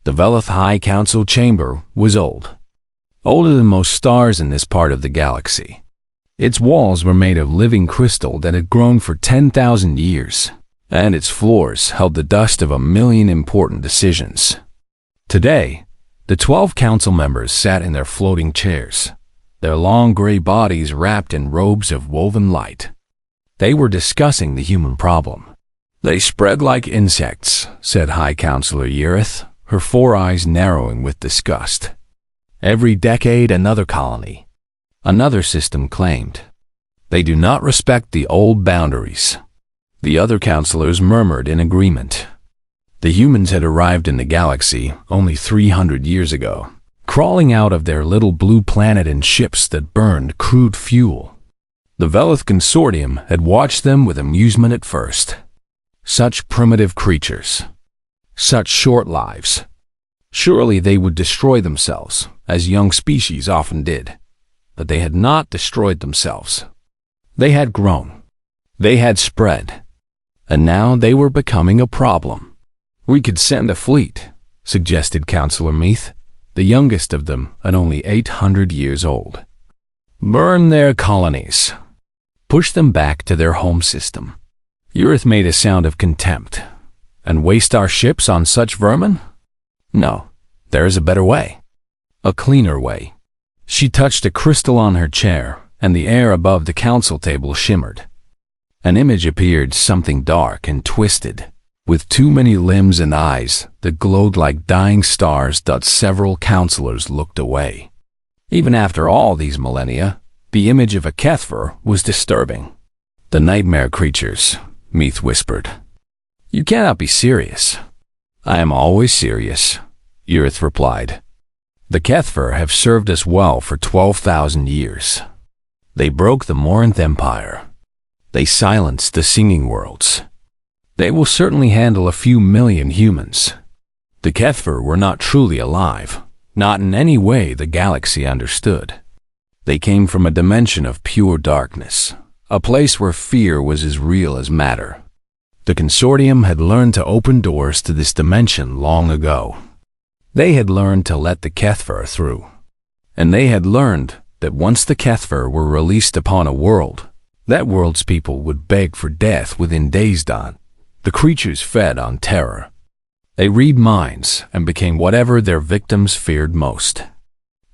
The Velith High Council chamber was old, older than most stars in this part of the galaxy. Its walls were made of living crystal that had grown for 10,000 years, and its floors held the dust of 1,000,000 important decisions. Today, the 12 council members sat in their floating chairs, their long gray bodies wrapped in robes of woven light. They were discussing the human problem. "They spread like insects," said High Counselor Yurith, her 4 eyes narrowing with disgust. "Every decade another colony," another system claimed. "They do not respect the old boundaries." The other counselors murmured in agreement. The humans had arrived in the galaxy only 300 years ago, crawling out of their little blue planet in ships that burned crude fuel. The Velith Consortium had watched them with amusement at first. Such primitive creatures. Such short lives. Surely they would destroy themselves, as young species often did. But they had not destroyed themselves. They had grown. They had spread. And now they were becoming a problem. "We could send a fleet," suggested Counselor Meath, the youngest of them at only 800 years old. "Burn their colonies. Push them back to their home system." Yurith made a sound of contempt. "And waste our ships on such vermin? No, there is a better way. A cleaner way." She touched a crystal on her chair, and the air above the council table shimmered. An image appeared, something dark and twisted, with too many limbs and eyes that glowed like dying stars. Several counselors looked away. Even after all these millennia, the image of a Kethver was disturbing. "The nightmare creatures," Meath whispered. "You cannot be serious." "I am always serious," Yurith replied. "The Kethver have served us well for 12,000 years. They broke the Morinth Empire. They silenced the Singing Worlds. They will certainly handle a few million humans. The Kethver were not truly alive, not in any way the galaxy understood. They came from a dimension of pure darkness, a place where fear was as real as matter. The Consortium had learned to open doors to this dimension long ago. They had learned to let the Kethver through. And they had learned that once the Kethver were released upon a world, that world's people would beg for death within days. The creatures fed on terror. They read minds and became whatever their victims feared most.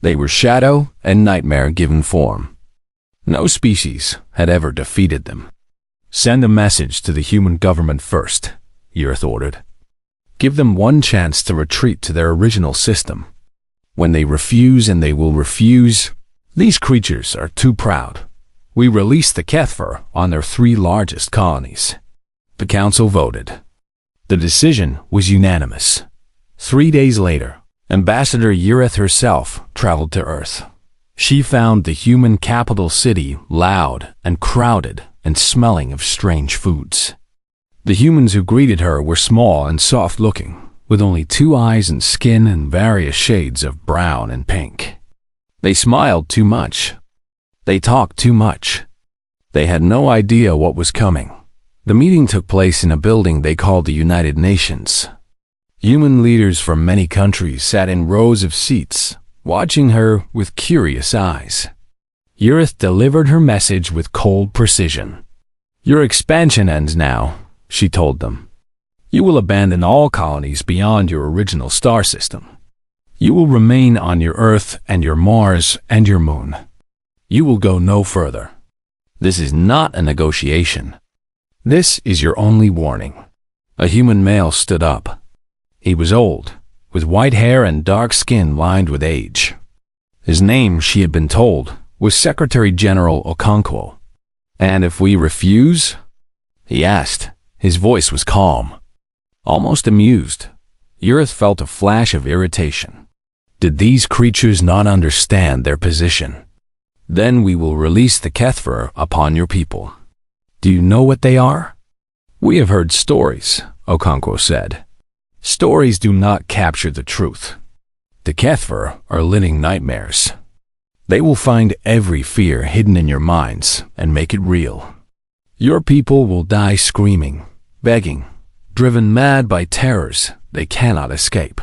They were shadow and nightmare given form. No species had ever defeated them. "Send a message to the human government first," Yurith ordered. "Give them one chance to retreat to their original system. When they refuse, and they will refuse, these creatures are too proud. We release the Kethver on their 3 largest colonies." The council voted. The decision was unanimous. 3 days later, Ambassador Yurith herself traveled to Earth. She found the human capital city loud and crowded and smelling of strange foods. The humans who greeted her were small and soft-looking, with only 2 eyes and skin in various shades of brown and pink. They smiled too much. They talked too much. They had no idea what was coming. The meeting took place in a building they called the United Nations. Human leaders from many countries sat in rows of seats, watching her with curious eyes. Yurith delivered her message with cold precision. "Your expansion ends now," she told them. "You will abandon all colonies beyond your original star system. You will remain on your Earth and your Mars and your Moon. You will go no further. This is not a negotiation. This is your only warning." A human male stood up. He was old, with white hair and dark skin lined with age. His name, she had been told, was Secretary General Okonkwo. "And if we refuse?" he asked. His voice was calm, almost amused. Yurith felt a flash of irritation. Did these creatures not understand their position? "Then we will release the Kethver upon your people." "Do you know what they are?" "We have heard stories," Okonkwo said. "Stories do not capture the truth. The Kethver are living nightmares. They will find every fear hidden in your minds and make it real. Your people will die screaming, begging, driven mad by terrors they cannot escape.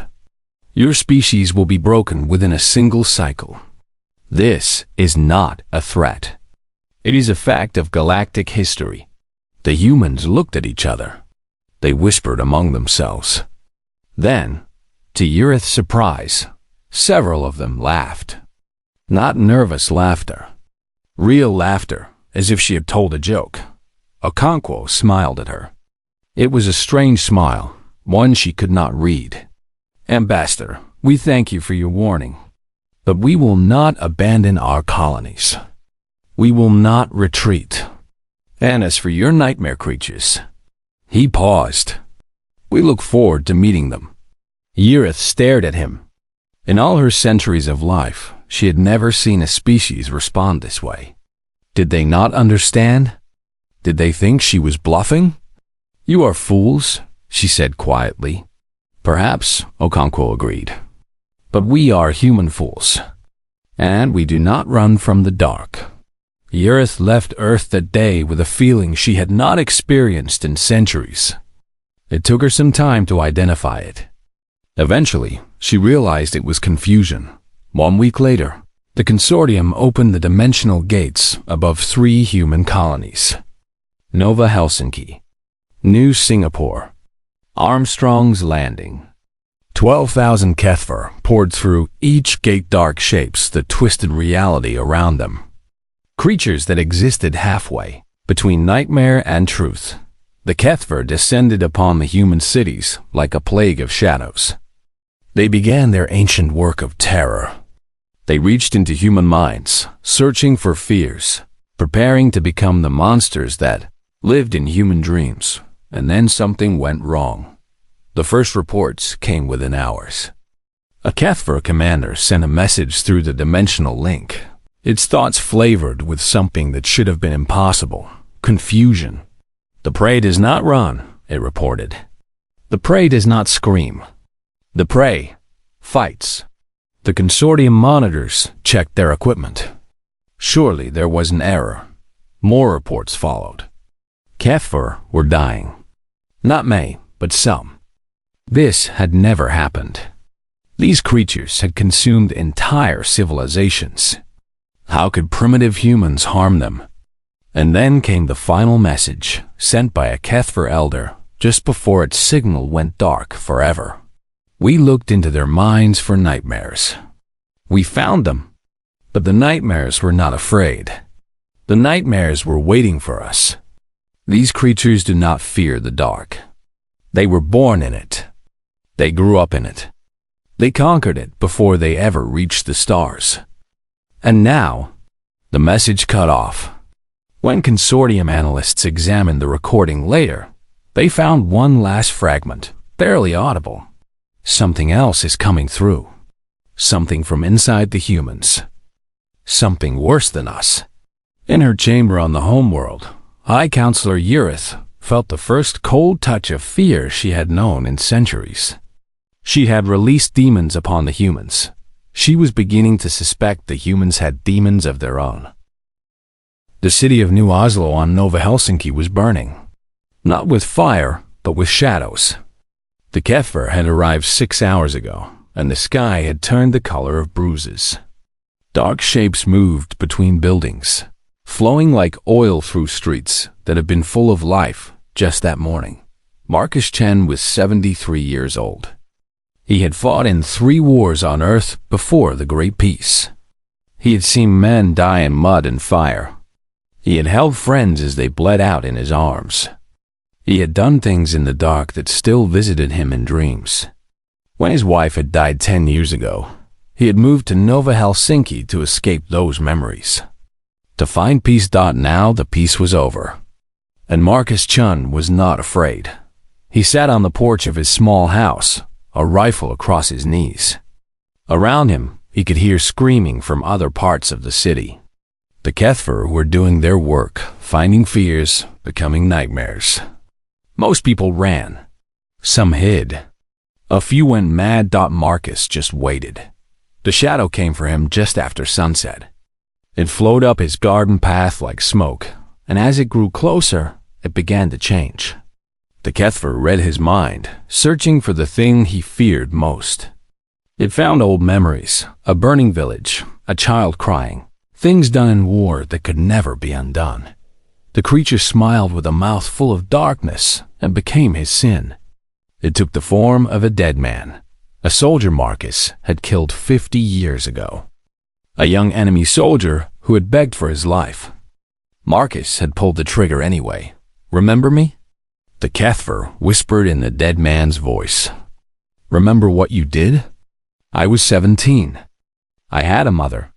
Your species will be broken within a single cycle. This is not a threat. It is a fact of galactic history. The humans looked at each other. They whispered among themselves. Then, to Eurith's surprise, several of them laughed. Not nervous laughter. Real laughter, as if she had told a joke. Okonkwo smiled at her. It was a strange smile, one she could not read. Ambassador, we thank you for your warning. But we will not abandon our colonies. We will not retreat. And as for your nightmare creatures, he paused. We look forward to meeting them. Eurith stared at him. In all her centuries of life, she had never seen a species respond this way. Did they not understand? Did they think she was bluffing? You are fools, she said quietly. Perhaps, Okonkwo agreed. But we are human fools. And we do not run from the dark. Eurith left Earth that day with a feeling she had not experienced in centuries. It took her some time to identify it. Eventually, she realized it was confusion. 1 week later, the consortium opened the dimensional gates above 3 human colonies. Nova Helsinki, New Singapore, Armstrong's Landing. 12,000 Kethver poured through each gate, dark shapes that twisted reality around them. Creatures that existed halfway between nightmare and truth. The Kethver descended upon the human cities like a plague of shadows. They began their ancient work of terror. They reached into human minds, searching for fears, preparing to become the monsters that lived in human dreams. And then something went wrong. The first reports came within hours. A Kethver commander sent a message through the dimensional link. Its thoughts flavored with something that should have been impossible: confusion. The prey does not run, it reported. The prey does not scream. The prey fights. The consortium monitors checked their equipment. Surely there was an error. More reports followed. Kethver were dying. Not many, but some. This had never happened. These creatures had consumed entire civilizations. How could primitive humans harm them? And then came the final message, sent by a Kethver elder, just before its signal went dark forever. We looked into their minds for nightmares. We found them. But the nightmares were not afraid. The nightmares were waiting for us. These creatures do not fear the dark. They were born in it. They grew up in it. They conquered it before they ever reached the stars. And now, the message cut off. When consortium analysts examined the recording later, they found one last fragment, barely audible. Something else is coming through. Something from inside the humans. Something worse than us. In her chamber on the homeworld, High Counselor Eurith felt the first cold touch of fear she had known in centuries. She had released demons upon the humans. She was beginning to suspect the humans had demons of their own. The city of New Oslo on Nova Helsinki was burning. Not with fire, but with shadows. The Kethver had arrived 6 hours ago, and the sky had turned the color of bruises. Dark shapes moved between buildings, flowing like oil through streets that had been full of life just that morning. Marcus Chen was 73 years old. He had fought in 3 wars on Earth before the Great Peace. He had seen men die in mud and fire. He had held friends as they bled out in his arms. He had done things in the dark that still visited him in dreams. When his wife had died 10 years ago, he had moved to Nova Helsinki to escape those memories. To find peace. Now the peace was over. And Marcus Chun was not afraid. He sat on the porch of his small house, a rifle across his knees. Around him, he could hear screaming from other parts of the city. The Kethver were doing their work, finding fears, becoming nightmares. Most people ran. Some hid. A few went mad. Marcus just waited. The shadow came for him just after sunset. It flowed up his garden path like smoke, and as it grew closer, it began to change. The Kethver read his mind, searching for the thing he feared most. It found old memories, a burning village, a child crying, things done in war that could never be undone. The creature smiled with a mouth full of darkness and became his sin. It took the form of a dead man, a soldier Marcus had killed 50 years ago. A young enemy soldier who had begged for his life. Marcus had pulled the trigger anyway. Remember me? The Kethver whispered in the dead man's voice. Remember what you did? I was 17. I had a mother.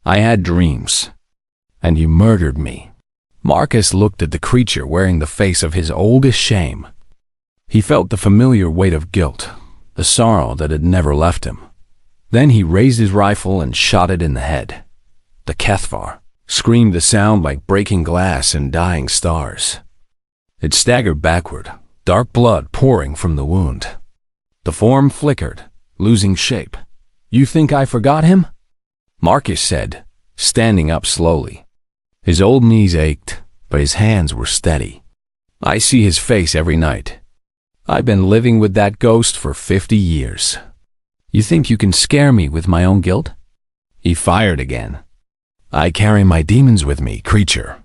I had dreams. And you murdered me. Marcus looked at the creature wearing the face of his oldest shame. He felt the familiar weight of guilt, the sorrow that had never left him. Then he raised his rifle and shot it in the head. The Kethvar screamed a sound like breaking glass and dying stars. It staggered backward, dark blood pouring from the wound. The form flickered, losing shape. You think I forgot him? Marcus said, standing up slowly. His old knees ached, but his hands were steady. I see his face every night. I've been living with that ghost for 50 years. You think you can scare me with my own guilt? He fired again. I carry my demons with me, creature.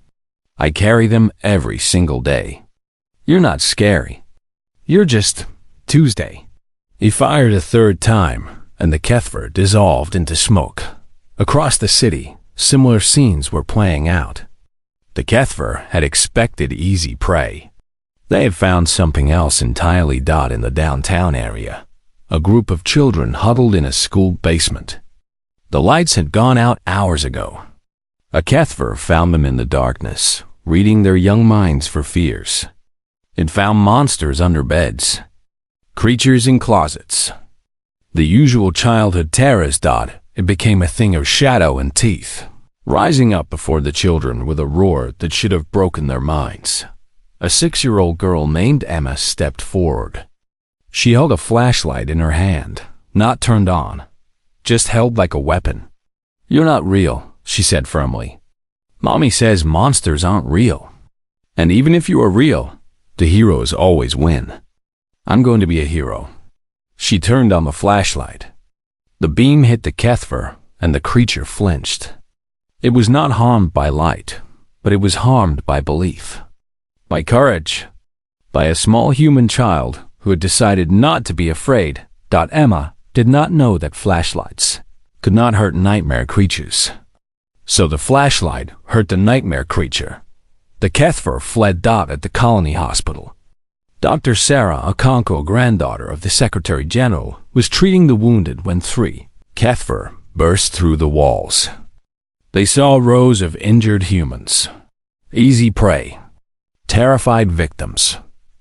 I carry them every single day. You're not scary. You're just Tuesday. He fired a third time, and the Kethver dissolved into smoke. Across the city, similar scenes were playing out. The Kethver had expected easy prey. They had found something else entirely. In the downtown area, a group of children huddled in a school basement. The lights had gone out hours ago. A Kethver found them in the darkness, reading their young minds for fears. It found monsters under beds, creatures in closets. The usual childhood terrors. It became a thing of shadow and teeth, rising up before the children with a roar that should have broken their minds. A 6-year-old girl named Emma stepped forward. She held a flashlight in her hand, not turned on, just held like a weapon. You're not real, she said firmly. Mommy says monsters aren't real. And even if you are real, the heroes always win. I'm going to be a hero. She turned on the flashlight. The beam hit the Kethver, and the creature flinched. It was not harmed by light, but it was harmed by belief. By courage. By a small human child who had decided not to be afraid. Emma did not know that flashlights could not hurt nightmare creatures. So the flashlight hurt the nightmare creature. The Kethver fled. At the colony hospital. Dr. Sarah Okonkwo, granddaughter of the Secretary General, was treating the wounded when 3 Kethver burst through the walls. They saw rows of injured humans. Easy prey. Terrified victims.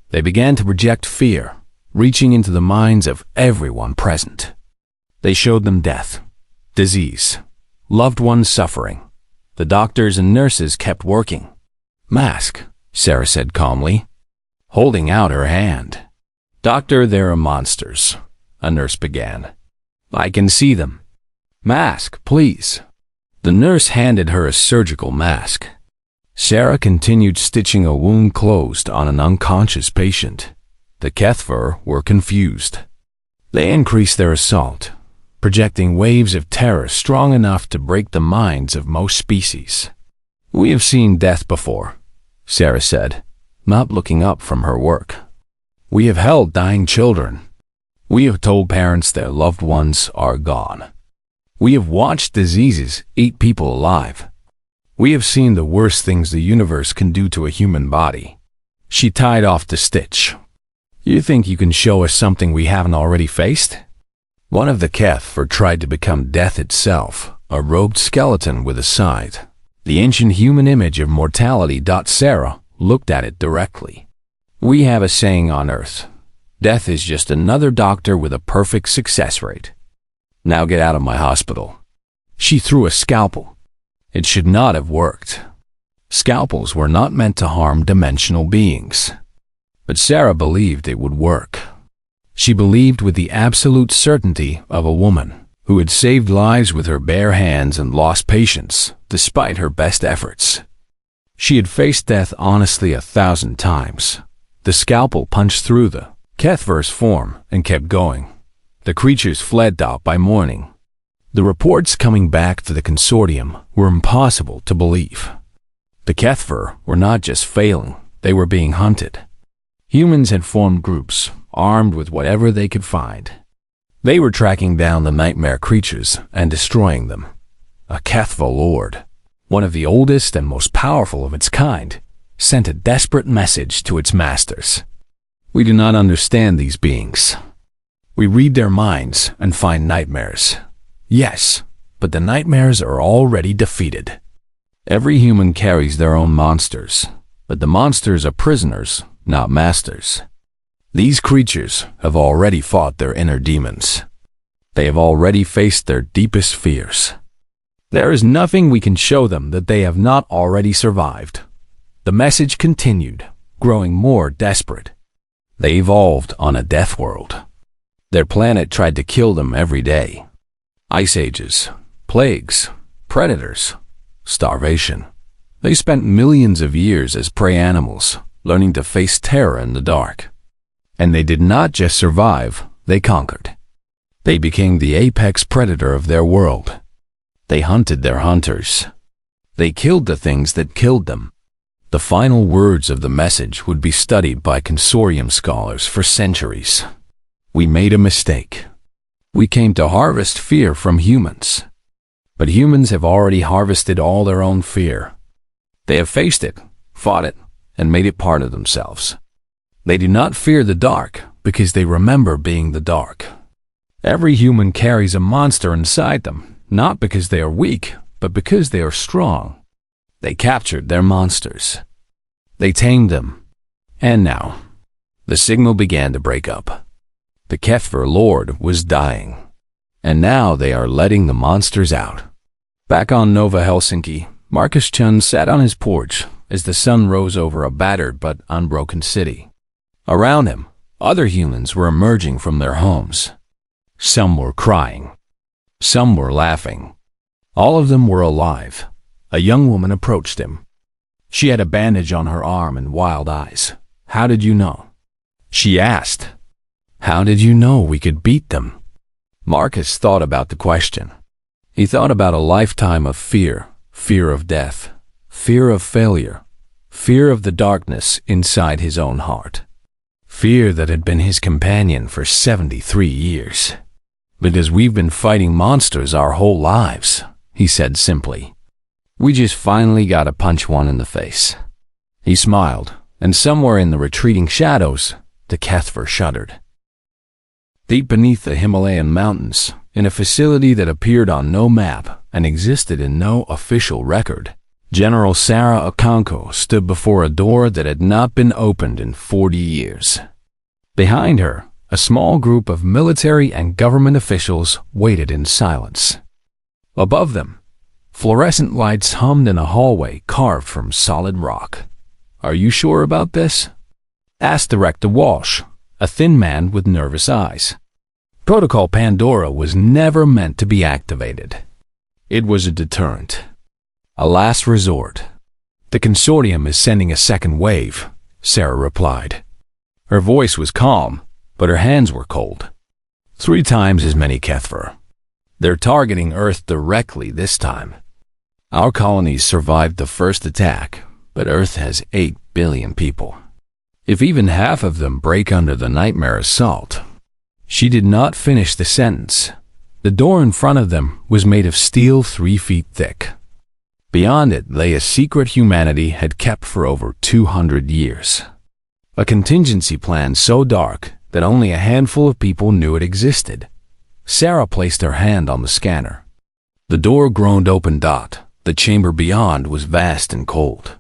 They began to project fear, reaching into the minds of everyone present. They showed them death, disease, loved ones suffering. The doctors and nurses kept working. Mask, Sarah said calmly, holding out her hand. Doctor, there are monsters, a nurse began. I can see them. Mask, please. The nurse handed her a surgical mask. Sarah continued stitching a wound closed on an unconscious patient. The Kethver were confused. They increased their assault, projecting waves of terror strong enough to break the minds of most species. We have seen death before, Sarah said, not looking up from her work. We have held dying children. We have told parents their loved ones are gone. We have watched diseases eat people alive. We have seen the worst things the universe can do to a human body. She tied off the stitch. You think you can show us something we haven't already faced? One of the Kethver tried to become death itself, a robed skeleton with a scythe. The ancient human image of mortality. Sarah looked at it directly. We have a saying on Earth. Death is just another doctor with a perfect success rate. Now get out of my hospital. She threw a scalpel. It should not have worked. Scalpels were not meant to harm dimensional beings. But Sarah believed it would work. She believed with the absolute certainty of a woman who had saved lives with her bare hands and lost patients despite her best efforts. She had faced death honestly 1,000 times. The scalpel punched through the Kethver's form and kept going. The creatures fled out by morning. The reports coming back to the consortium were impossible to believe. The HFY were not just failing, they were being hunted. Humans had formed groups, armed with whatever they could find. They were tracking down the nightmare creatures and destroying them. A HFY lord, one of the oldest and most powerful of its kind, sent a desperate message to its masters. We do not understand these beings. We read their minds and find nightmares. Yes, but the nightmares are already defeated. Every human carries their own monsters, but the monsters are prisoners, not masters. These creatures have already fought their inner demons. They have already faced their deepest fears. There is nothing we can show them that they have not already survived. The message continued, growing more desperate. They evolved on a death world. Their planet tried to kill them every day. Ice ages, plagues, predators, starvation. They spent millions of years as prey animals, learning to face terror in the dark. And they did not just survive, they conquered. They became the apex predator of their world. They hunted their hunters. They killed the things that killed them. The final words of the message would be studied by consortium scholars for centuries. We made a mistake. We came to harvest fear from humans. But humans have already harvested all their own fear. They have faced it, fought it, and made it part of themselves. They do not fear the dark because they remember being the dark. Every human carries a monster inside them, not because they are weak, but because they are strong. They captured their monsters. They tamed them. And now, the signal began to break up. The HFY Lord was dying. And now they are letting the monsters out. Back on Nova Helsinki, Marcus Chun sat on his porch as the sun rose over a battered but unbroken city. Around him, other humans were emerging from their homes. Some were crying. Some were laughing. All of them were alive. A young woman approached him. She had a bandage on her arm and wild eyes. "How did you know?" she asked. "How did you know we could beat them?" Marcus thought about the question. He thought about a lifetime of fear, fear of death, fear of failure, fear of the darkness inside his own heart. Fear that had been his companion for 73 years. "Because we've been fighting monsters our whole lives," he said simply. "We just finally got to punch one in the face." He smiled, and somewhere in the retreating shadows, the HFY shuddered. Deep beneath the Himalayan mountains, in a facility that appeared on no map and existed in no official record, General Sarah Okonko stood before a door that had not been opened in 40 years. Behind her, a small group of military and government officials waited in silence. Above them, fluorescent lights hummed in a hallway carved from solid rock. "Are you sure about this?" asked Director Walsh, a thin man with nervous eyes. Protocol Pandora was never meant to be activated. It was a deterrent. A last resort. "The consortium is sending a second wave," Sarah replied. Her voice was calm, but her hands were cold. 3 times as many HFY. They're targeting Earth directly this time. Our colonies survived the first attack, but Earth has 8 billion people. If even half of them break under the nightmare assault." She did not finish the sentence. The door in front of them was made of steel 3 feet thick. Beyond it lay a secret humanity had kept for over 200 years. A contingency plan so dark that only a handful of people knew it existed. Sarah placed her hand on the scanner. The door groaned open. The chamber beyond was vast and cold.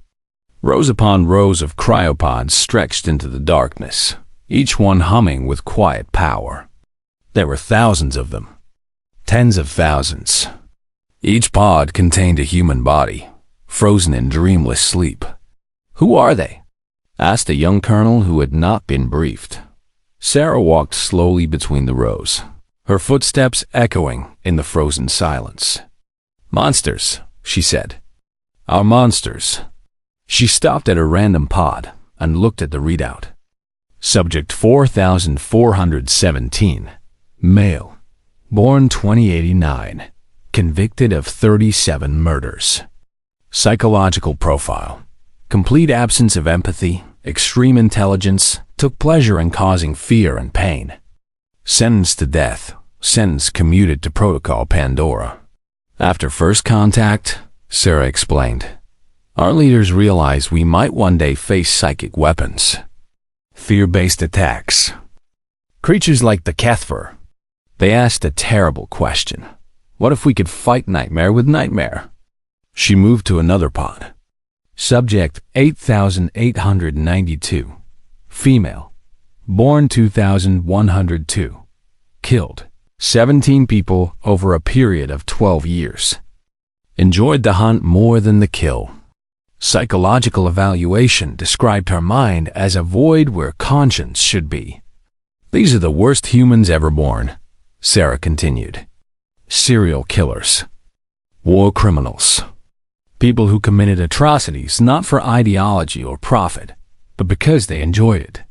Rows upon rows of cryopods stretched into the darkness, each one humming with quiet power. There were thousands of them. Tens of thousands. Each pod contained a human body, frozen in dreamless sleep. "Who are they?" asked a young colonel who had not been briefed. Sarah walked slowly between the rows, her footsteps echoing in the frozen silence. "Monsters," she said. "Our monsters." She stopped at a random pod and looked at the readout. Subject 4417, Male. Born 2089. Convicted of 37 murders. Psychological profile. Complete absence of empathy, extreme intelligence, took pleasure in causing fear and pain. Sentenced to death. Sentence commuted to Protocol Pandora. After first contact, Sarah explained, our leaders realized we might one day face psychic weapons. Fear-based attacks. Creatures like the Kethver. They asked a terrible question. What if we could fight Nightmare with Nightmare? She moved to another pod. Subject 8892. Female. Born 2102. Killed 17 people over a period of 12 years. Enjoyed the hunt more than the kill. Psychological evaluation described her mind as a void where conscience should be. These are the worst humans ever born, Sarah continued. Serial killers. War criminals. People who committed atrocities not for ideology or profit, but because they enjoyed it.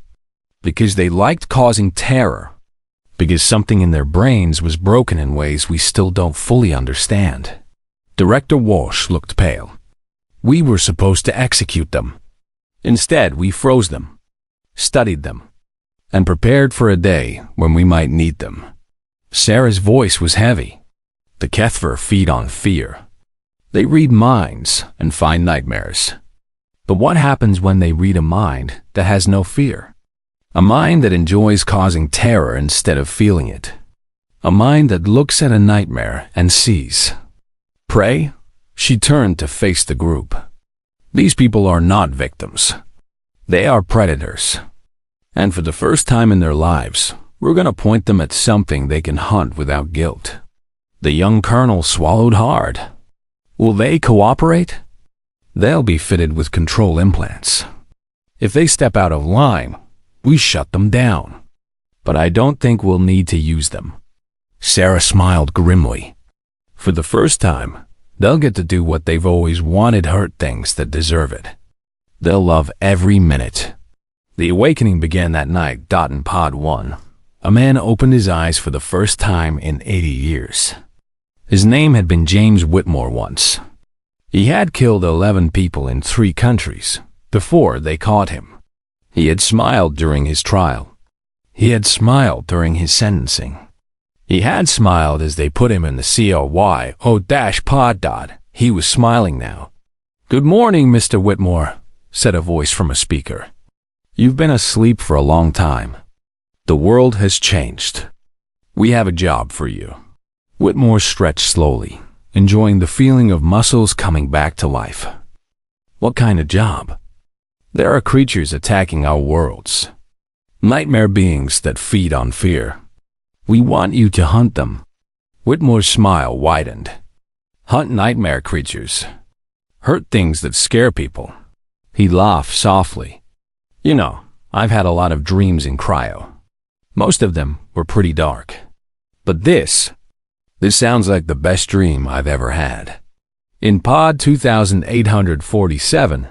Because they liked causing terror. Because something in their brains was broken in ways we still don't fully understand. Director Walsh looked pale. We were supposed to execute them. Instead, we froze them, studied them, and prepared for a day when we might need them. Sarah's voice was heavy. The Kethver feed on fear. They read minds and find nightmares. But what happens when they read a mind that has no fear? A mind that enjoys causing terror instead of feeling it. A mind that looks at a nightmare and sees. Prey? She turned to face the group. These people are not victims. They are predators. And for the first time in their lives, we're going to point them at something they can hunt without guilt. The young colonel swallowed hard. Will they cooperate? They'll be fitted with control implants. If they step out of line, we shut them down. But I don't think we'll need to use them. Sarah smiled grimly. For the first time, they'll get to do what they've always wanted, hurt things that deserve it. They'll love every minute. The awakening began that night. In Pod 1. A man opened his eyes for the first time in 80 years. His name had been James Whitmore once. He had killed 11 people in 3 countries before they caught him. He had smiled during his trial. He had smiled during his sentencing. He had smiled as they put him in the CLY-pod. He was smiling now. Good morning, Mr. Whitmore, said a voice from a speaker. You've been asleep for a long time. The world has changed. We have a job for you. Whitmore stretched slowly, enjoying the feeling of muscles coming back to life. What kind of job? There are creatures attacking our worlds. Nightmare beings that feed on fear. We want you to hunt them. Whitmore's smile widened. Hunt nightmare creatures. Hurt things that scare people. He laughed softly. You know, I've had a lot of dreams in cryo. Most of them were pretty dark. But this sounds like the best dream I've ever had. In Pod 2847,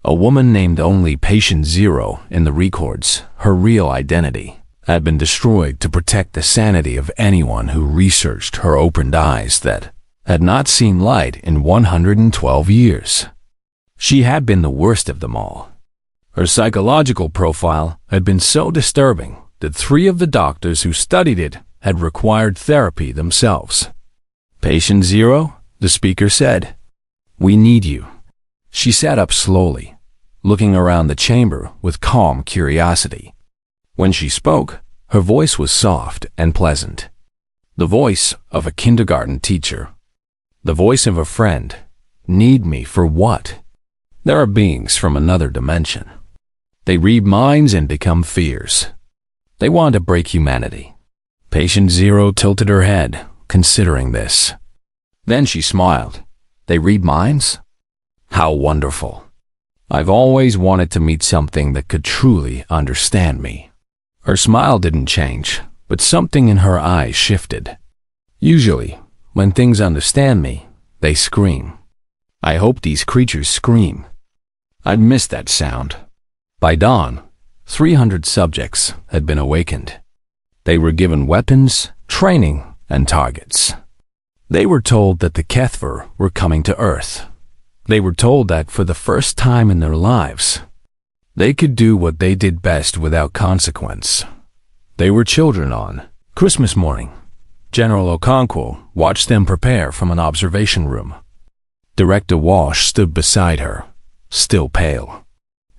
a woman named only Patient Zero in the records, her real identity, had been destroyed to protect the sanity of anyone who researched her opened eyes that had not seen light in 112 years. She had been the worst of them all. Her psychological profile had been so disturbing that 3 of the doctors who studied it had required therapy themselves. Patient Zero, the speaker said, we need you. She sat up slowly, looking around the chamber with calm curiosity. When she spoke, her voice was soft and pleasant. The voice of a kindergarten teacher. The voice of a friend. Need me for what? There are beings from another dimension. They read minds and become fears. They want to break humanity. Patient Zero tilted her head, considering this. Then she smiled. They read minds? How wonderful. I've always wanted to meet something that could truly understand me. Her smile didn't change, but something in her eyes shifted. Usually, when things understand me, they scream. I hope these creatures scream. I'd missed that sound. By dawn, 300 subjects had been awakened. They were given weapons, training, and targets. They were told that the HFY were coming to Earth. They were told that for the first time in their lives, they could do what they did best without consequence. They were children on Christmas morning. General Okonkwo watched them prepare from an observation room. Director Walsh stood beside her, still pale.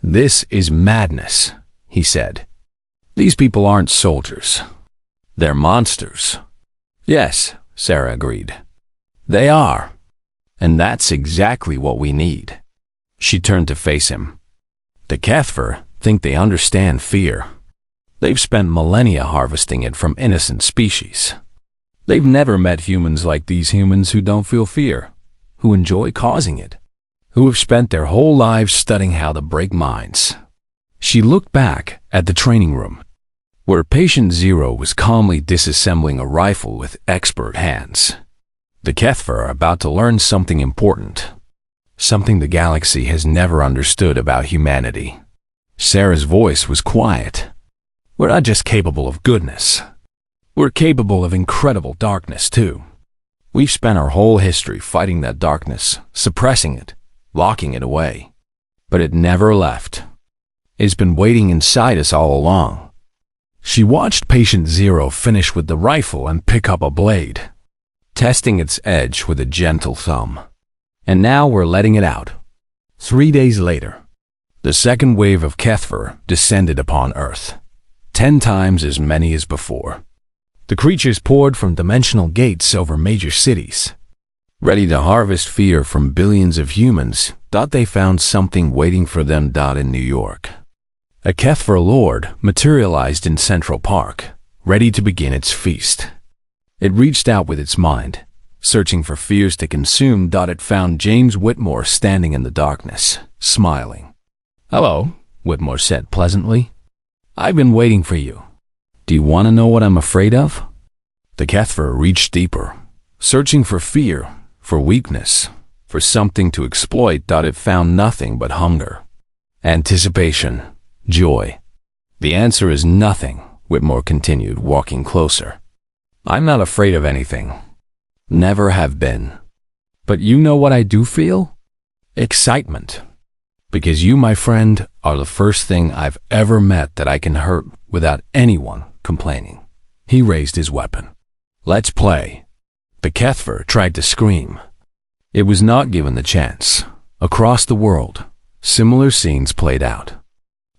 "This is madness," he said. "These people aren't soldiers. They're monsters." "Yes," Sarah agreed. "They are. And that's exactly what we need." She turned to face him. "The HFY think they understand fear. They've spent millennia harvesting it from innocent species. They've never met humans like these humans who don't feel fear, who enjoy causing it, who have spent their whole lives studying how to break minds." She looked back at the training room, where Patient Zero was calmly disassembling a rifle with expert hands. The HFY are about to learn something important, something the galaxy has never understood about humanity. Sarah's voice was quiet. "We're not just capable of goodness. We're capable of incredible darkness, too. We've spent our whole history fighting that darkness, suppressing it, locking it away. But it never left. It's been waiting inside us all along." She watched Patient Zero finish with the rifle and pick up a blade, testing its edge with a gentle thumb. "And now we're letting it out." 3 days later, the second wave of HFY descended upon Earth, 10 times as many as before. The creatures poured from dimensional gates over major cities, ready to harvest fear from billions of humans. They found something waiting for them. In New York, a HFY lord materialized in Central Park, ready to begin its feast. It reached out with its mind, searching for fears to consume. It found James Whitmore standing in the darkness, smiling. "Hello," Whitmore said pleasantly. "I've been waiting for you. Do you want to know what I'm afraid of?" The HFY reached deeper, searching for fear, for weakness, for something to exploit. It found nothing but hunger, anticipation, joy. "The answer is nothing," Whitmore continued, walking closer. "I'm not afraid of anything. Never have been. But you know what I do feel? Excitement. Because you, my friend, are the first thing I've ever met that I can hurt without anyone complaining." He raised his weapon. "Let's play." The HFY tried to scream. It was not given the chance. Across the world, similar scenes played out.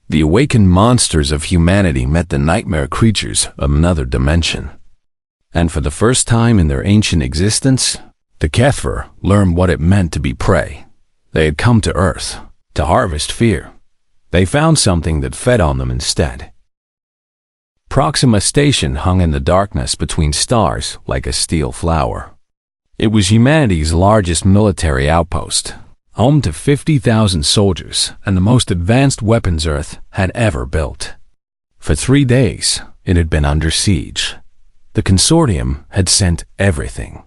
The awakened monsters of humanity met the nightmare creatures of another dimension. And for the first time in their ancient existence, the HFY learned what it meant to be prey. They had come to Earth to harvest fear. They found something that fed on them instead. Proxima Station hung in the darkness between stars like a steel flower. It was humanity's largest military outpost, home to 50,000 soldiers and the most advanced weapons Earth had ever built. For 3 days, it had been under siege. The consortium had sent everything.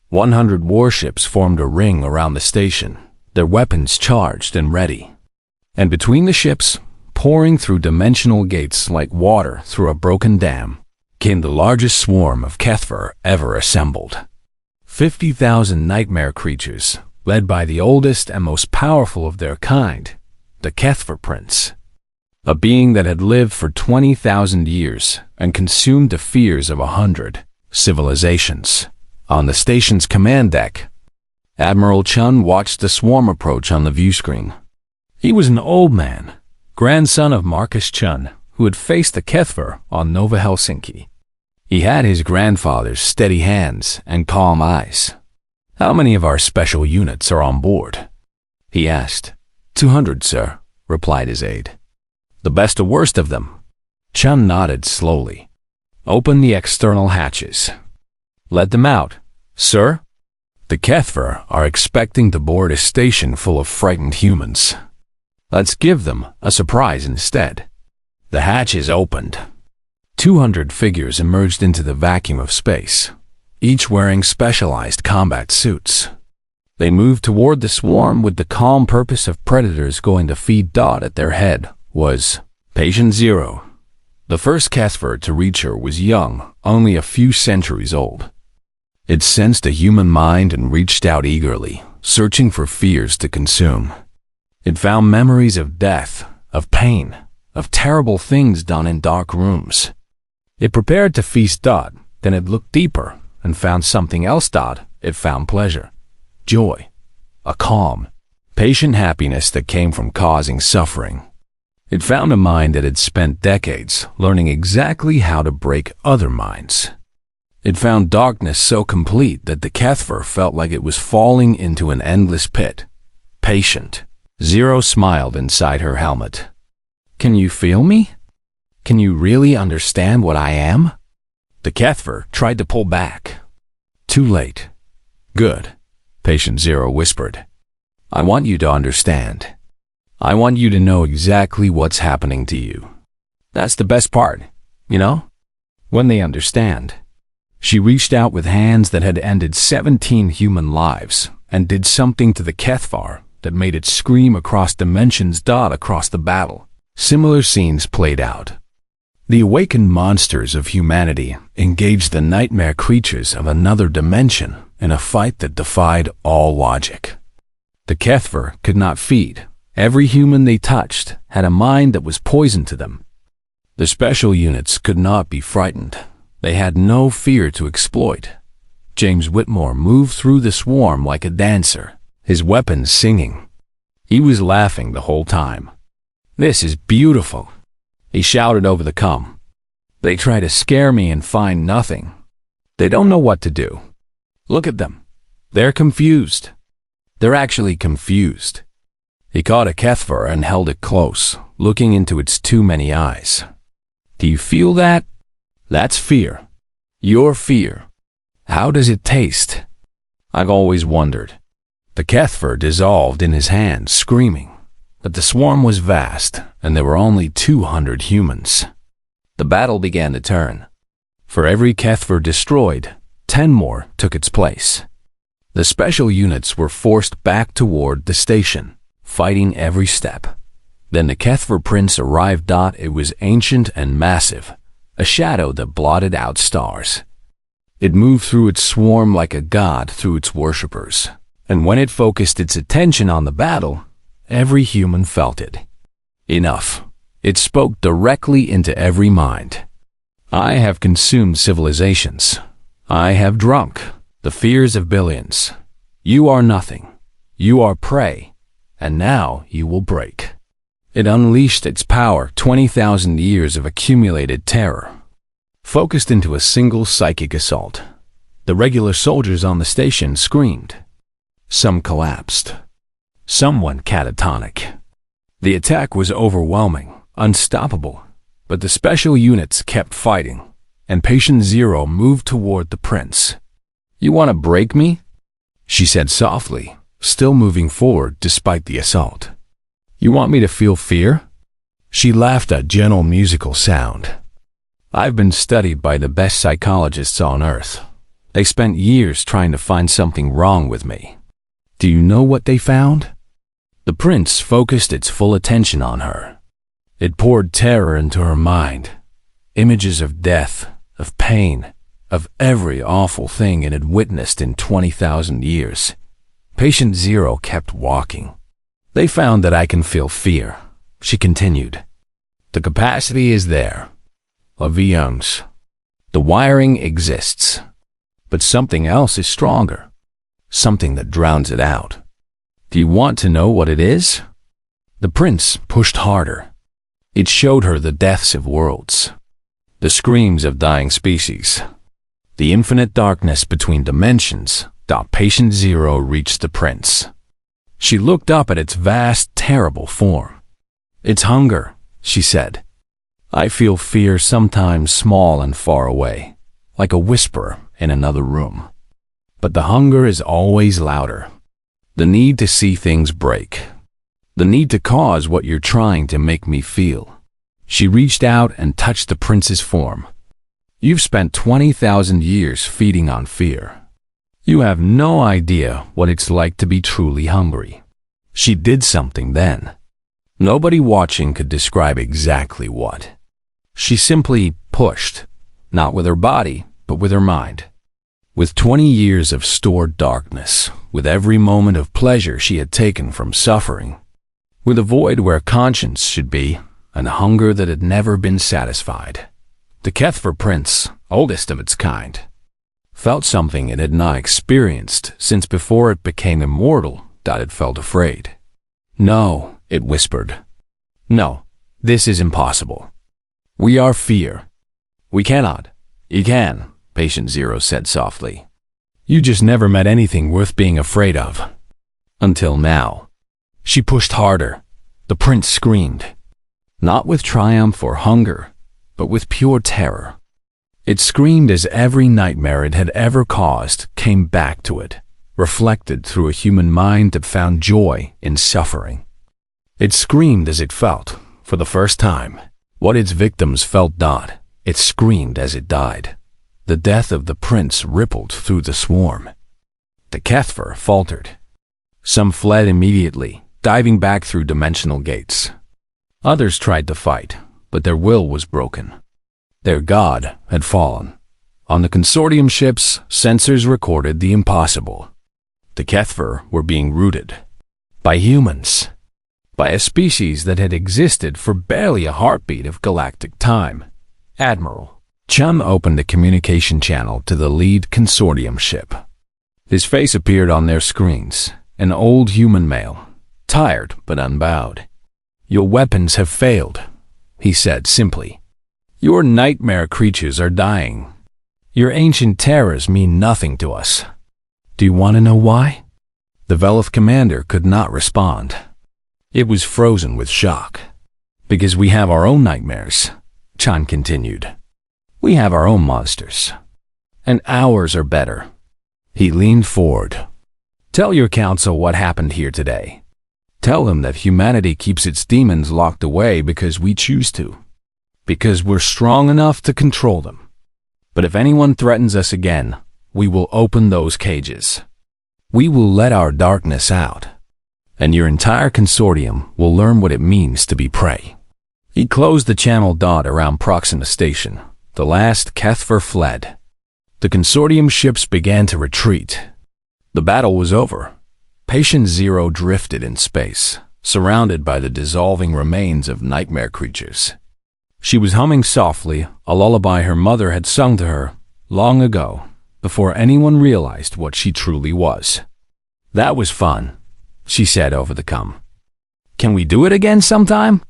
100 warships formed a ring around the station, their weapons charged and ready. And between the ships, pouring through dimensional gates like water through a broken dam, came the largest swarm of HFY ever assembled. 50,000 nightmare creatures, led by the oldest and most powerful of their kind, the HFY Prince, a being that had lived for 20,000 years and consumed the fears of 100 civilizations. On the station's command deck, Admiral Chun watched the swarm approach on the view screen. He was an old man, grandson of Marcus Chun, who had faced the HFY on Nova Helsinki. He had his grandfather's steady hands and calm eyes. "How many of our special units are on board?" he asked. 200, sir," replied his aide. "The best or worst of them?" Chun nodded slowly. "Open the external hatches. Let them out, sir. The HFY are expecting to board a station full of frightened humans. Let's give them a surprise instead." The hatches opened. 200 figures emerged into the vacuum of space, each wearing specialized combat suits. They moved toward the swarm with the calm purpose of predators going to feed. At their head was Patient Zero, The first Cathver to reach her was young, only a few centuries old. It sensed a human mind and reached out eagerly, searching for fears to consume. It found memories of death, of pain, of terrible things done in dark rooms. It prepared to feast. Then it looked deeper and found something else. It found pleasure, joy, a calm, patient happiness that came from causing suffering. It found a mind that had spent decades learning exactly how to break other minds. It found darkness so complete that the Cathver felt like it was falling into an endless pit. Patient. Zero smiled inside her helmet. "Can you feel me? Can you really understand what I am?" The Cathver tried to pull back. Too late. "Good," Patient Zero whispered. "I want you to understand. I want you to know exactly what's happening to you. That's the best part, you know? When they understand." She reached out with hands that had ended 17 human lives and did something to the Cathvar that made it scream across dimensions. Across the battle, similar scenes played out. The awakened monsters of humanity engaged the nightmare creatures of another dimension in a fight that defied all logic. The Cathver could not feed. Every human they touched had a mind that was poison to them. The special units could not be frightened. They had no fear to exploit. James Whitmore moved through the swarm like a dancer, his weapons singing. He was laughing the whole time. "This is beautiful," he shouted over the comm. "They try to scare me and find nothing. They don't know what to do. Look at them. They're confused. They're actually confused." He caught a Cathver and held it close, looking into its too many eyes. "Do you feel that? That's fear. Your fear. How does it taste?" "I've always wondered." The Cathver dissolved in his hand, screaming. But the swarm was vast, and there were only 200 humans. The battle began to turn. For every Cathver destroyed, 10 more took its place. The special units were forced back toward the station, fighting every step. Then the Cathver prince arrived. It was ancient and massive, a shadow that blotted out stars. It moved through its swarm like a god through its worshippers, and when it focused its attention on the battle, every human felt it. Enough. It spoke directly into every mind. "I have consumed civilizations. I have drunk the fears of billions. You are nothing. You are prey, and now you will break." It unleashed its power, 20,000 years of accumulated terror, focused into a single psychic assault. The regular soldiers on the station screamed. Some collapsed. Some went catatonic. The attack was overwhelming, unstoppable, but the special units kept fighting, and Patient Zero moved toward the prince. "You want to break me?" she said softly, still moving forward despite the assault. "You want me to feel fear?" She laughed, a gentle musical sound. "I've been studied by the best psychologists on Earth. They spent years trying to find something wrong with me. Do you know what they found?" The prince focused its full attention on her. It poured terror into her mind, images of death, of pain, of every awful thing it had witnessed in 20,000 years. Patient Zero kept walking. "They found that I can feel fear," she continued. "The capacity is there. Of eons. The wiring exists. But something else is stronger. Something that drowns it out. Do you want to know what it is?" The prince pushed harder. It showed her the deaths of worlds, the screams of dying species, the infinite darkness between dimensions. Patient Zero reached the prince. She looked up at its vast, terrible form. "It's hunger," she said. "I feel fear sometimes small and far away, like a whisper in another room. But the hunger is always louder. The need to see things break. The need to cause what you're trying to make me feel." She reached out and touched the prince's form. "You've spent 20,000 years feeding on fear. You have no idea what it's like to be truly hungry." She did something then. Nobody watching could describe exactly what. She simply pushed, not with her body, but with her mind. With 20 years of stored darkness, with every moment of pleasure she had taken from suffering, with a void where conscience should be, and hunger that had never been satisfied, the Kethver prince, oldest of its kind, felt something it had not experienced since before it became immortal, that it felt afraid. "No," it whispered. "No, this is impossible. We are fear." "We cannot." "You can," Patient Zero said softly. "You just never met anything worth being afraid of. Until now." She pushed harder. The prince screamed, not with triumph or hunger, but with pure terror. It screamed as every nightmare it had ever caused came back to it, reflected through a human mind that found joy in suffering. It screamed as it felt, for the first time, what its victims felt not. It screamed as it died. The death of the prince rippled through the swarm. The Kethver faltered. Some fled immediately, diving back through dimensional gates. Others tried to fight, but their will was broken. Their god had fallen. On the consortium ships, sensors recorded the impossible. The Kethver were being rooted by humans, by a species that had existed for barely a heartbeat of galactic time. Admiral Chun opened a communication channel to the lead consortium ship. His face appeared on their screens, an old human male, tired but unbowed. "Your weapons have failed," he said simply. "Your nightmare creatures are dying. Your ancient terrors mean nothing to us. Do you want to know why?" The Velith commander could not respond. It was frozen with shock. "Because we have our own nightmares," Chan continued. "We have our own monsters. And ours are better." He leaned forward. "Tell your council what happened here today. Tell them that humanity keeps its demons locked away because we choose to. Because we're strong enough to control them. But if anyone threatens us again, we will open those cages. We will let our darkness out. And your entire consortium will learn what it means to be prey." He closed the channel dot around Proxima Station. The last Kethver fled. The consortium ships began to retreat. The battle was over. Patient Zero drifted in space, surrounded by the dissolving remains of nightmare creatures. She was humming softly, a lullaby her mother had sung to her long ago, before anyone realized what she truly was. "That was fun," she said over the com. "Can we do it again sometime?"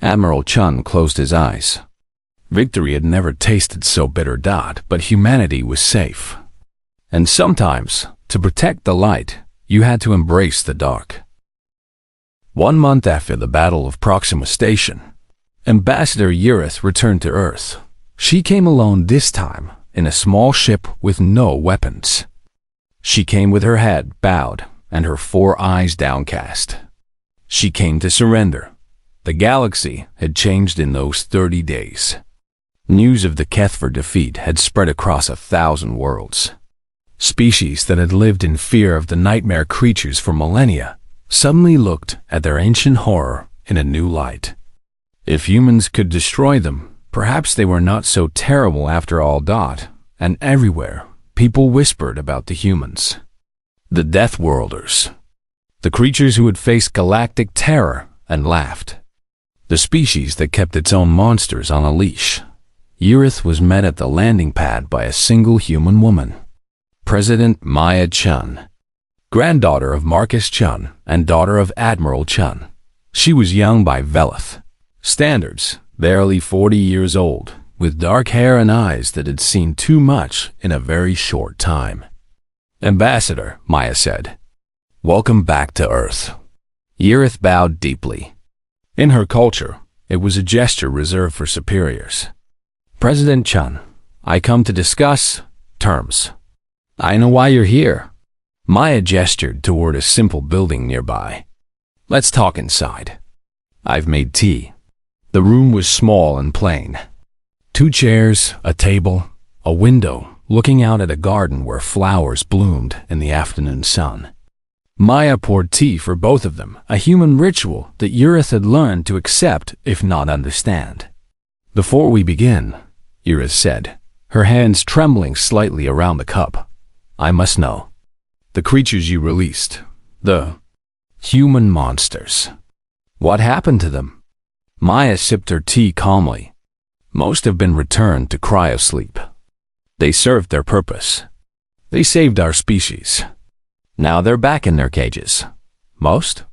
Admiral Chun closed his eyes. Victory had never tasted so bitter, but humanity was safe. And sometimes, to protect the light, you had to embrace the dark. 1 month after the Battle of Proxima Station, Ambassador Urith returned to Earth. She came alone this time, in a small ship with no weapons. She came with her head bowed and her 4 eyes downcast. She came to surrender. The galaxy had changed in those 30 days. News of the Kethver defeat had spread across 1,000 worlds. Species that had lived in fear of the nightmare creatures for millennia suddenly looked at their ancient horror in a new light. If humans could destroy them, perhaps they were not so terrible after all. And everywhere, people whispered about the humans. The Death Worlders. The creatures who had faced galactic terror and laughed. The species that kept its own monsters on a leash. Urith was met at the landing pad by a single human woman. President Maya Chun, granddaughter of Marcus Chun and daughter of Admiral Chun. She was young by Velith standards, barely 40 years old, with dark hair and eyes that had seen too much in a very short time. "Ambassador," Maya said, "welcome back to Earth." Urith bowed deeply. In her culture, it was a gesture reserved for superiors. "President Chun, I come to discuss terms." "I know why you're here." Maya gestured toward a simple building nearby. "Let's talk inside. I've made tea." The room was small and plain. 2 chairs, a table, a window looking out at a garden where flowers bloomed in the afternoon sun. Maya poured tea for both of them, a human ritual that Urith had learned to accept if not understand. Before we begin, Iris said, her hands trembling slightly around the cup, I must know. The creatures you released, the human monsters. What happened to them? Maya sipped her tea calmly. Most have been returned to cryosleep. They served their purpose. They saved our species. Now they're back in their cages. Most?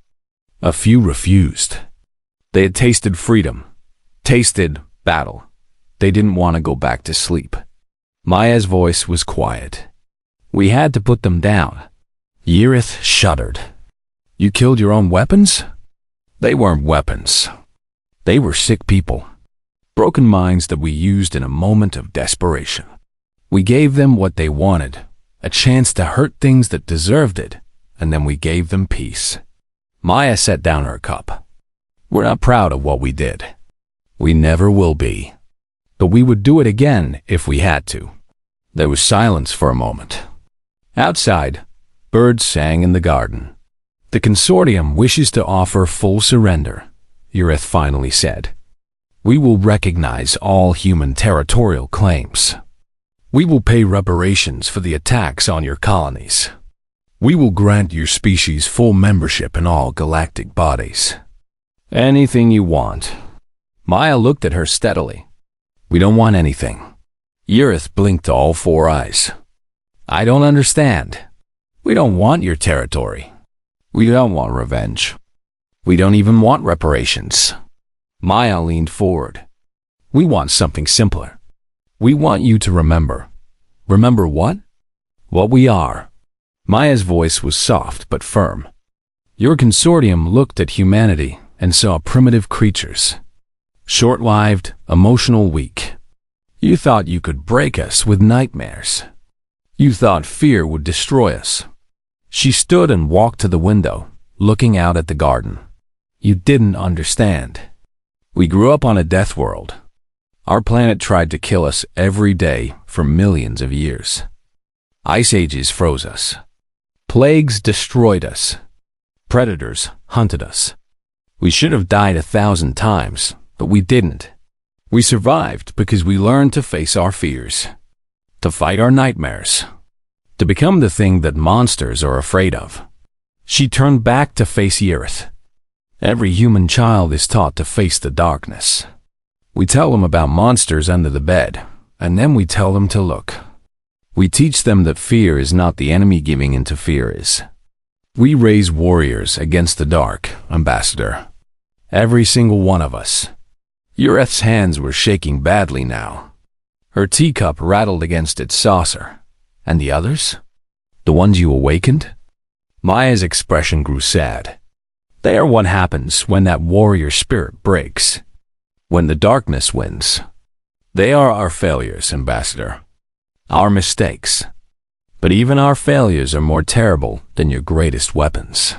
A few refused. They had tasted freedom, tasted battle. They didn't want to go back to sleep. Maya's voice was quiet. We had to put them down. Yerith shuddered. You killed your own weapons? They weren't weapons. They were sick people. Broken minds that we used in a moment of desperation. We gave them what they wanted, a chance to hurt things that deserved it, and then we gave them peace. Maya set down her cup. We're not proud of what we did. We never will be. But we would do it again if we had to. There was silence for a moment. Outside, birds sang in the garden. The consortium wishes to offer full surrender, Yerith finally said. We will recognize all human territorial claims. We will pay reparations for the attacks on your colonies. We will grant your species full membership in all galactic bodies. Anything you want. Maya looked at her steadily. We don't want anything. Yerith blinked all four eyes. I don't understand. We don't want your territory. We don't want revenge. We don't even want reparations. Maya leaned forward. We want something simpler. We want you to remember. Remember what? What we are. Maya's voice was soft but firm. Your consortium looked at humanity and saw primitive creatures. Short-lived, emotional, weak. You thought you could break us with nightmares. You thought fear would destroy us. She stood and walked to the window, looking out at the garden. You didn't understand. We grew up on a death world. Our planet tried to kill us every day for millions of years. Ice ages froze us. Plagues destroyed us. Predators hunted us. We should have died 1,000 times, but we didn't. We survived because we learned to face our fears, to fight our nightmares, to become the thing that monsters are afraid of. She turned back to face Yerith. Every human child is taught to face the darkness. We tell them about monsters under the bed, and then we tell them to look. We teach them that fear is not the enemy, giving in to fear is. We raise warriors against the dark, Ambassador. Every single one of us. Yerith's hands were shaking badly now. Her teacup rattled against its saucer. And the others? The ones you awakened? Maya's expression grew sad. They are what happens when that warrior spirit breaks. When the darkness wins. They are our failures, Ambassador. Our mistakes. But even our failures are more terrible than your greatest weapons.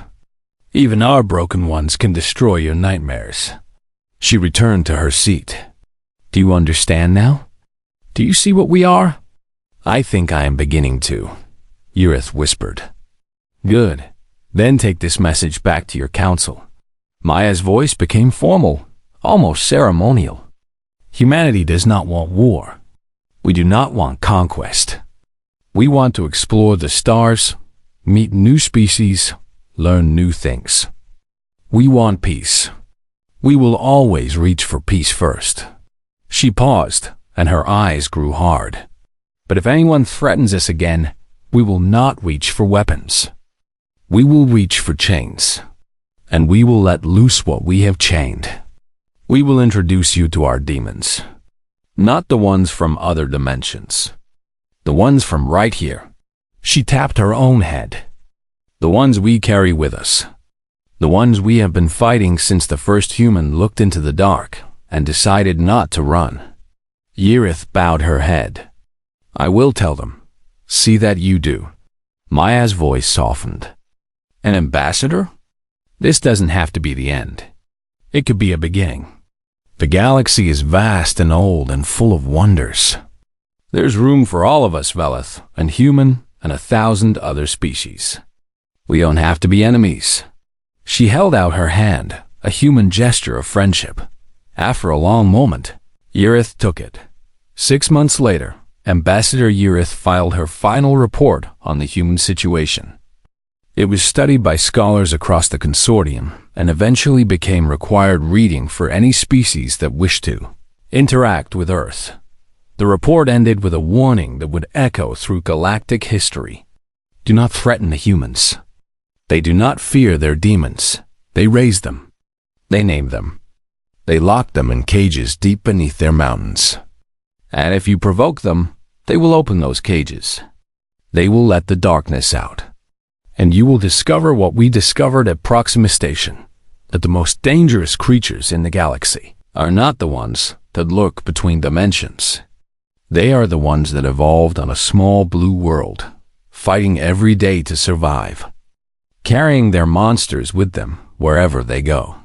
Even our broken ones can destroy your nightmares. She returned to her seat. Do you understand now? Do you see what we are? I think I am beginning to, Yerith whispered. Good. Then take this message back to your council. Maya's voice became formal, almost ceremonial. Humanity does not want war. We do not want conquest. We want to explore the stars, meet new species, learn new things. We want peace. We will always reach for peace first. She paused, and her eyes grew hard. But if anyone threatens us again, we will not reach for weapons. We will reach for chains, and we will let loose what we have chained. We will introduce you to our demons, not the ones from other dimensions. The ones from right here. She tapped her own head. The ones we carry with us. The ones we have been fighting since the first human looked into the dark and decided not to run. Yerith bowed her head. I will tell them. See that you do. Maya's voice softened. An ambassador? This doesn't have to be the end. It could be a beginning. The galaxy is vast and old and full of wonders. There's room for all of us, Velith, and human, and 1,000 other species. We don't have to be enemies. She held out her hand, a human gesture of friendship. After a long moment, Yerith took it. 6 months later, Ambassador Yerith filed her final report on the human situation. It was studied by scholars across the consortium and eventually became required reading for any species that wished to interact with Earth. The report ended with a warning that would echo through galactic history. Do not threaten the humans. They do not fear their demons. They raise them. They name them. They lock them in cages deep beneath their mountains. And if you provoke them, they will open those cages. They will let the darkness out. And you will discover what we discovered at Proxima Station, that the most dangerous creatures in the galaxy are not the ones that lurk between dimensions. They are the ones that evolved on a small blue world, fighting every day to survive, carrying their monsters with them wherever they go.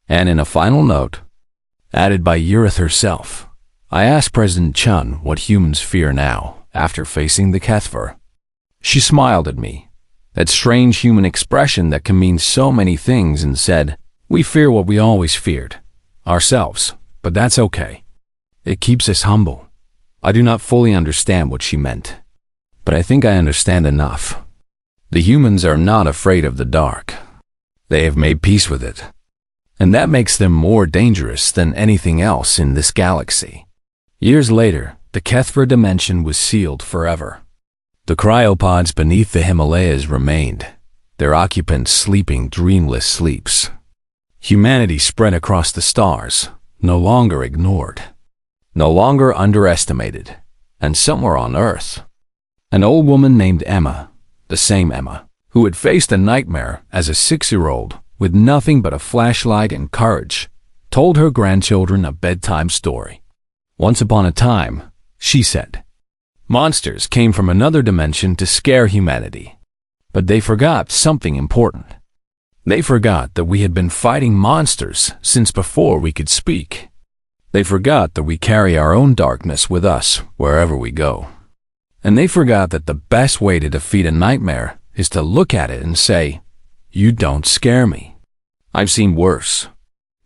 And in a final note, added by Yerith herself, I asked President Chun what humans fear now after facing the Kethver. She smiled at me, that strange human expression that can mean so many things, and said, "We fear what we always feared, ourselves, but that's okay. It keeps us humble." I do not fully understand what she meant, but I think I understand enough. The humans are not afraid of the dark. They have made peace with it, and that makes them more dangerous than anything else in this galaxy. Years later, the Kethver dimension was sealed forever. The cryopods beneath the Himalayas remained, their occupants sleeping dreamless sleeps. Humanity spread across the stars, no longer ignored, no longer underestimated, and somewhere on Earth, an old woman named Emma, the same Emma, who had faced a nightmare as a 6-year-old with nothing but a flashlight and courage, told her grandchildren a bedtime story. Once upon a time, she said, monsters came from another dimension to scare humanity, but they forgot something important. They forgot that we had been fighting monsters since before we could speak. They forgot that we carry our own darkness with us wherever we go. And they forgot that the best way to defeat a nightmare is to look at it and say, "You don't scare me. I've seen worse."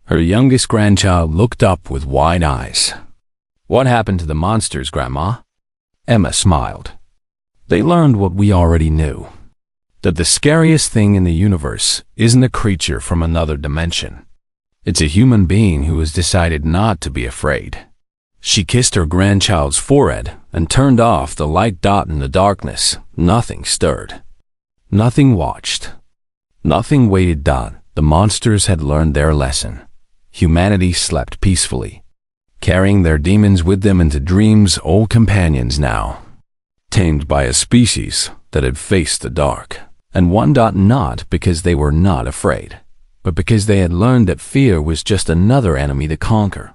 Her youngest grandchild looked up with wide eyes. "What happened to the monsters, Grandma?" Emma smiled. "They learned what we already knew, that the scariest thing in the universe isn't a creature from another dimension. It's a human being who has decided not to be afraid." She kissed her grandchild's forehead and turned off the light dot in the darkness. Nothing stirred. Nothing watched. Nothing waited. The monsters had learned their lesson. Humanity slept peacefully, carrying their demons with them into dreams, old companions now, tamed by a species that had faced the dark. And one not because they were not afraid, but because they had learned that fear was just another enemy to conquer,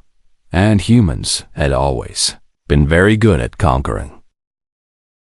and humans had always been very good at conquering.